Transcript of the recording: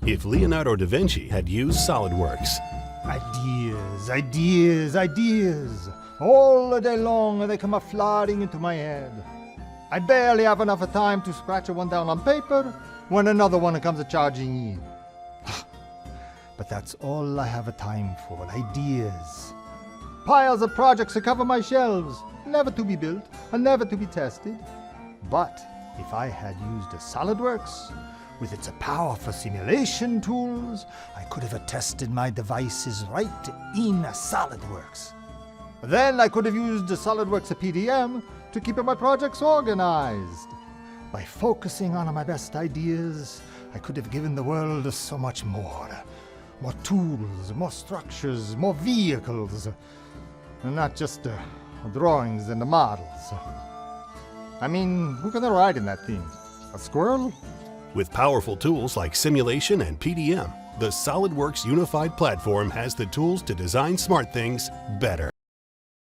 if Leonardo da Vinci had used SOLIDWORKS. Ideas, ideas, ideas. All the day long they come flooding into my head. I barely have enough time to scratch one down on paper when another one comes charging in. But that's all I have time for, ideas. Piles of projects to cover my shelves, never to be built and never to be tested. But if I had used SOLIDWORKS, with its powerful simulation tools, I could have tested my devices right in SOLIDWORKS. Then I could have used the SOLIDWORKS PDM to keep my projects organized. By focusing on my best ideas, I could have given the world so much more. More tools, more structures, more vehicles. And not just drawings and models. I mean, who can ride in that thing? A squirrel? With powerful tools like simulation and PDM, the SOLIDWORKS unified platform has the tools to design smart things better.